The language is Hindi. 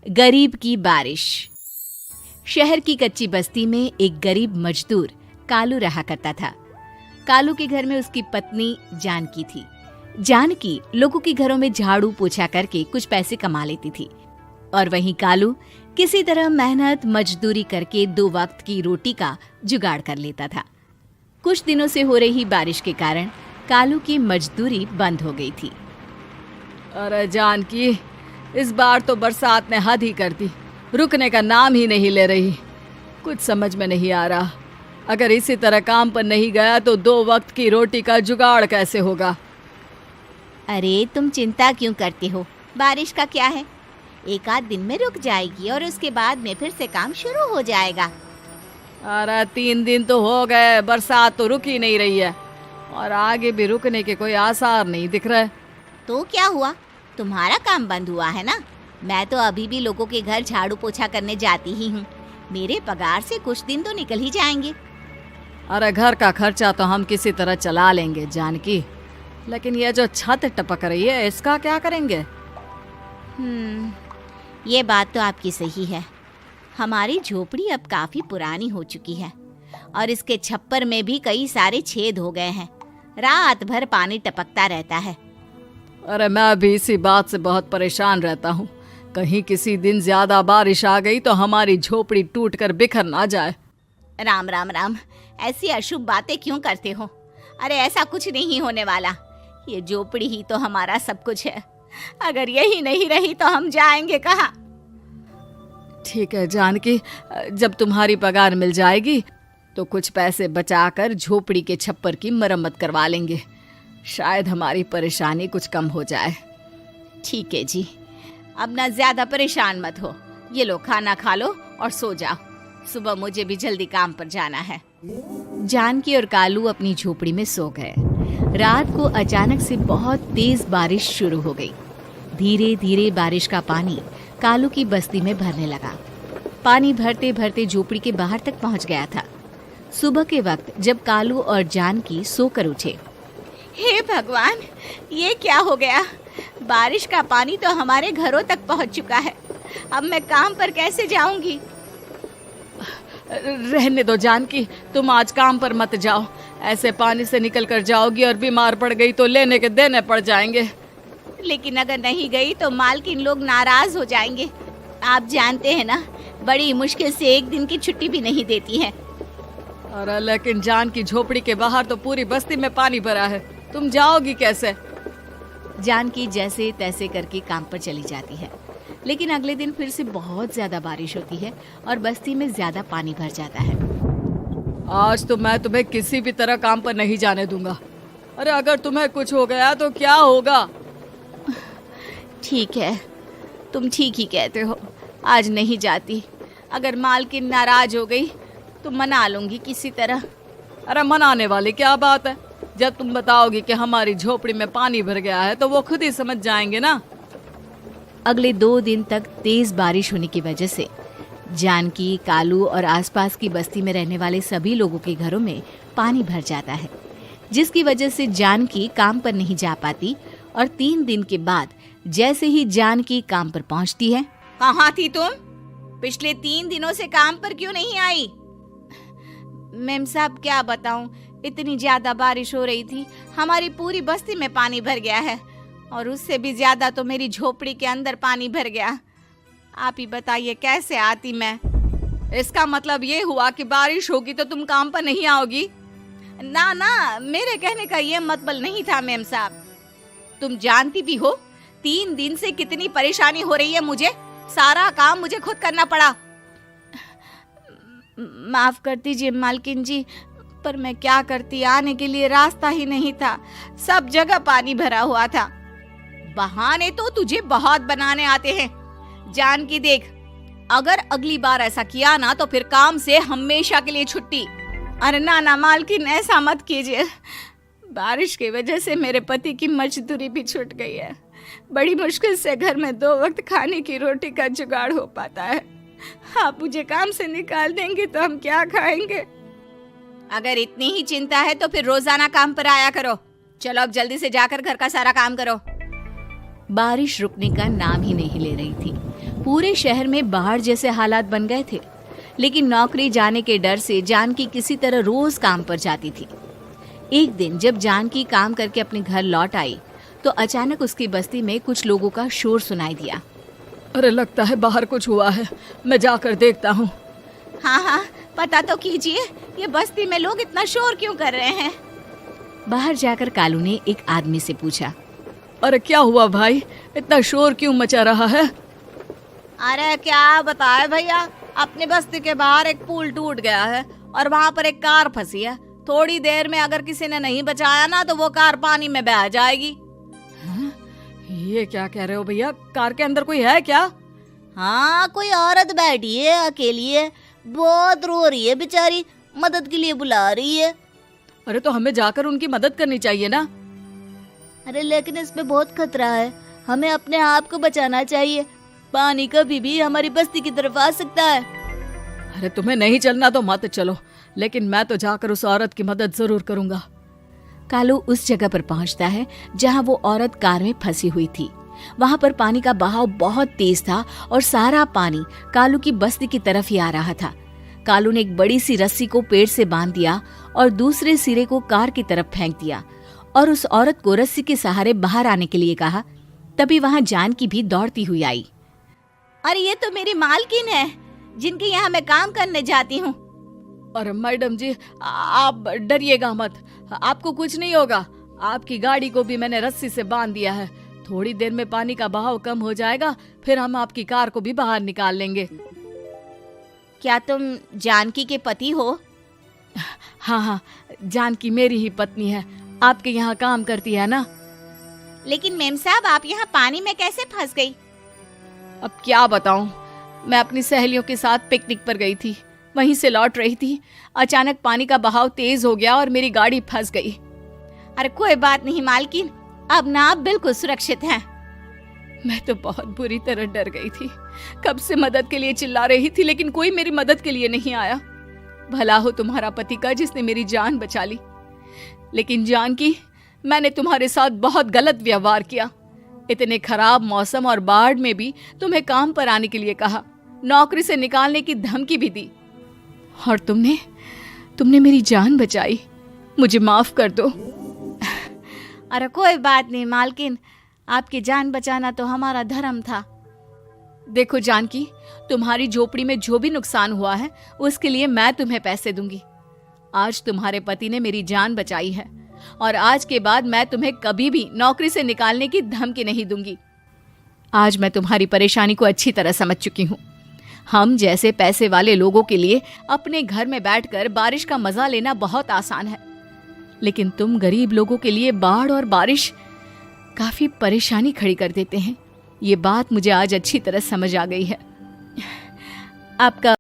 गरीब की बारिश। शहर की कच्ची बस्ती में एक गरीब मजदूर कालू रहा करता था। कालू के घर में उसकी पत्नी जानकी थी। जानकी लोगों के घरों में झाड़ू पोछा करके कुछ पैसे कमा लेती थी और वहीं कालू किसी तरह मेहनत मजदूरी करके 2 वक्त की रोटी का जुगाड़ कर लेता था। कुछ दिनों से हो रही बारिश के कारण कालू की मजदूरी बंद हो गई थी। अरे जानकी, इस बार तो बरसात ने हद ही कर दी, रुकने का नाम ही नहीं ले रही। कुछ समझ में नहीं आ रहा, अगर इसी तरह काम पर नहीं गया तो 2 वक्त की रोटी का जुगाड़ कैसे होगा। अरे तुम चिंता क्यों करते हो, बारिश का क्या है, 1 आध दिन में रुक जाएगी और उसके बाद में फिर से काम शुरू हो जाएगा। अरे 3 दिन तो हो गए, बरसात तो रुक ही नहीं रही है और आगे भी रुकने के कोई आसार नहीं दिख रहे। तो क्या हुआ, तुम्हारा काम बंद हुआ है ना? मैं तो अभी भी लोगों के घर झाड़ू पोछा करने जाती ही हूँ। मेरे पगार से कुछ दिन तो निकल ही जाएंगे। अरे घर का खर्चा तो हम किसी तरह चला लेंगे जानकी, लेकिन ये जो छत टपक रही है इसका क्या करेंगे? ये बात तो आपकी सही है। हमारी झोपड़ी अब काफी पुरानी हो चुकी है और इसके छप्पर में भी कई सारे छेद हो गए हैं। रात भर पानी टपकता रहता है। अरे मैं भी इसी बात से बहुत परेशान रहता हूँ। कहीं किसी दिन ज्यादा बारिश आ गई तो हमारी झोपड़ी टूटकर बिखर ना जाए। राम राम राम, ऐसी अशुभ बातें क्यों करते हो? अरे ऐसा कुछ नहीं होने वाला। ये झोपड़ी ही तो हमारा सब कुछ है। अगर यही नहीं रही तो हम जाएंगे कहाँ? ठीक है जानकी, जब तुम्हारी पगार मिल जाएगी तो कुछ पैसे बचाकर झोपड़ी के छप्पर की मरम्मत करवा लेंगे। शायद हमारी परेशानी कुछ कम हो जाए। ठीक है जी, अब ना ज्यादा परेशान मत हो। ये लो, खाना खा लो और सो जाओ। सुबह मुझे भी जल्दी काम पर जाना है। जानकी और कालू अपनी झोपड़ी में सो गए। रात को अचानक से बहुत तेज बारिश शुरू हो गई। धीरे धीरे बारिश का पानी कालू की बस्ती में भरने लगा। पानी भरते भरते झोपड़ी के बाहर तक पहुंच गया था। सुबह के वक्त जब कालू और जानकी सोकर उठे, हे भगवान, ये क्या हो गया? बारिश का पानी तो हमारे घरों तक पहुंच चुका है। अब मैं काम पर कैसे जाऊंगी? रहने दो जानकी, तुम आज काम पर मत जाओ। ऐसे पानी से निकल कर जाओगी और बीमार पड़ गई तो लेने के देने पड़ जाएंगे। लेकिन अगर नहीं गई तो मालकिन लोग नाराज हो जाएंगे। आप जानते हैं ना, बड़ी मुश्किल से 1 दिन की छुट्टी भी नहीं देती है। अरे लेकिन जानकी, झोपड़ी के बाहर तो पूरी बस्ती में पानी भरा है, तुम जाओगी कैसे? जानकी जैसे तैसे करके काम पर चली जाती है, लेकिन अगले दिन फिर से बहुत ज्यादा बारिश होती है और बस्ती में ज्यादा पानी भर जाता है। आज तो मैं तुम्हें किसी भी तरह काम पर नहीं जाने दूंगा। अरे अगर तुम्हें कुछ हो गया तो क्या होगा? ठीक है, तुम ठीक ही कहते हो, आज नहीं जाती। अगर मालकिन नाराज हो गई तो मना लूंगी किसी तरह। अरे मनाने वाली क्या बात है? जब तुम बताओगी कि हमारी झोपड़ी में पानी भर गया है तो वो खुद ही समझ जाएंगे ना। अगले 2 दिन तक तेज बारिश होने की वजह से जानकी, कालू और आसपास की बस्ती में रहने वाले सभी लोगों के घरों में पानी भर जाता है, जिसकी वजह से जानकी काम पर नहीं जा पाती। और 3 दिन के बाद जैसे ही जानकी काम पर पहुंचती है, कहाँ थी तुम? पिछले 3 दिनों से काम पर क्यों नहीं आई? मेम साहब, क्या बताऊं, इतनी ज्यादा बारिश हो रही थी, हमारी पूरी बस्ती में पानी भर गया है और उससे भी ज्यादा तो मेरी झोपड़ी के अंदर पानी भर गया। आप ही बताइए कैसे आती मैं? इसका मतलब ये हुआ कि बारिश होगी तो तुम काम पर नहीं आओगी? ना ना, मेरे कहने का ये मतलब नहीं था मेम साहब। तुम जानती भी हो 3 दिन से कितनी परेशानी हो रही है मुझे। सारा काम मुझे खुद करना पड़ा। माफ कर दीजिए मालकिन जी, पर मैं क्या करती, आने के लिए रास्ता ही नहीं था, सब जगह पानी भरा हुआ था। बहाने तो तुझे बहुत बनाने आते हैं। जानकी देख, अगर अगली बार ऐसा किया ना तो फिर काम से हमेशा के लिए छुट्टी। अरे ना ना मालकिन, ऐसा मत कीजिए। बारिश की वजह से मेरे पति की मजदूरी भी छूट गई है। बड़ी मुश्किल से घर में 2 वक्त खाने की रोटी का जुगाड़ हो पाता है। आप मुझे काम से निकाल देंगे तो हम क्या खाएंगे? अगर इतनी ही चिंता है तो फिर रोजाना काम पर आया करो। चलो अब जल्दी से जाकर घर का सारा काम करो। बारिश रुकने का नाम ही नहीं ले रही थी। पूरे शहर में बाढ़ जैसे हालात बन गए थे, लेकिन नौकरी जाने के डर से जानकी किसी तरह रोज काम पर जाती थी। एक दिन जब जानकी काम करके अपने घर लौट आई तो अचानक उसकी बस्ती में कुछ लोगों का शोर सुनाई दिया। अरे लगता है बाहर कुछ हुआ है, मैं जाकर देखता हूँ। हाँ, पता तो कीजिए, ये बस्ती में लोग इतना शोर क्यों कर रहे हैं? बाहर जाकर कालू ने एक आदमी से पूछा। अरे क्या हुआ भाई, इतना शोर क्यों मचा रहा है? अरे क्या बताए भैया, अपने बस्ती के बाहर एक पुल टूट गया है और वहाँ पर एक कार फंसी है। थोड़ी देर में अगर किसी ने नहीं बचाया ना तो वो कार पानी में बह जाएगी। ये क्या कह रहे हो भैया, कार के अंदर कोई है क्या? हाँ, कोई औरत बैठी है, अकेली है, बहुत रो रही है बेचारी, मदद के लिए बुला रही है। अरे तो हमें जाकर उनकी मदद करनी चाहिए ना। अरे लेकिन इसमें बहुत खतरा है, हमें अपने आप को बचाना चाहिए। पानी कभी भी हमारी बस्ती की तरफ आ सकता है। अरे तुम्हें नहीं चलना तो मत चलो, लेकिन मैं तो जाकर उस औरत की मदद जरूर करूंगा। कालू उस जगह पर पहुंचता है जहां वो औरत कार में फंसी हुई थी। वहां पर पानी का बहाव बहुत तेज था और सारा पानी कालू की बस्ती की तरफ ही आ रहा था। कालू ने एक बड़ी सी रस्सी को पेड़ से बांध दिया और दूसरे सिरे को कार की तरफ फेंक दिया और उस औरत को रस्सी के सहारे बाहर आने के लिए कहा। तभी वहां जानकी भी दौड़ती हुई आई। अरे ये तो मेरी मालकिन है, जिनके यहाँ मैं काम करने जाती हूँ। अरे मैडम जी, आप डरिएगा मत, आपको कुछ नहीं होगा। आपकी गाड़ी को भी मैंने रस्सी से बांध दिया है। थोड़ी देर में पानी का बहाव कम हो जाएगा, फिर हम आपकी कार को भी बाहर निकाल लेंगे। क्या तुम जानकी के पति हो? हाँ, जानकी मेरी ही पत्नी है, आपके यहाँ काम करती है ना। लेकिन मेम साहब, आप यहाँ पानी में कैसे फंस गई? अब क्या बताऊं, मैं अपनी सहेलियों के साथ पिकनिक पर गई थी, वहीं से लौट रही थी। अचानक पानी का बहाव तेज हो गया और मेरी गाड़ी फंस गई। अरे कोई बात नहीं मालकिन, अब ना आप बिल्कुल सुरक्षित हैं। मैं तो बहुत बुरी तरह डर गई थी, कब से मदद के लिए चिल्ला रही थी, लेकिन कोई मेरी मदद के लिए नहीं आया। भला हो तुम्हारा पति का जिसने मेरी जान बचा ली। लेकिन जानकी, मैंने तुम्हारे साथ बहुत गलत व्यवहार किया। इतने खराब मौसम और बाढ़ में भी तुम्हें काम पर आने के लिए कहा, नौकरी से निकालने की धमकी भी दी, और तुमने मेरी जान बचाई। मुझे माफ कर दो। अरे कोई बात नहीं मालकिन, आपकी जान बचाना तो हमारा धर्म था। देखो जानकी, तुम्हारी झोपड़ी में जो भी नुकसान हुआ है उसके लिए मैं तुम्हें पैसे दूंगी। आज तुम्हारे पति ने मेरी जान बचाई है और आज के बाद मैं तुम्हें कभी भी नौकरी से निकालने की धमकी नहीं दूंगी। आज मैं तुम्हारी परेशानी को अच्छी तरह समझ चुकी हूँ। हम जैसे पैसे वाले लोगों के लिए अपने घर में बैठकर बारिश का मजा लेना बहुत आसान है, लेकिन तुम गरीब लोगों के लिए बाढ़ और बारिश काफी परेशानी खड़ी कर देते हैं। ये बात मुझे आज अच्छी तरह समझ आ गई है। आपका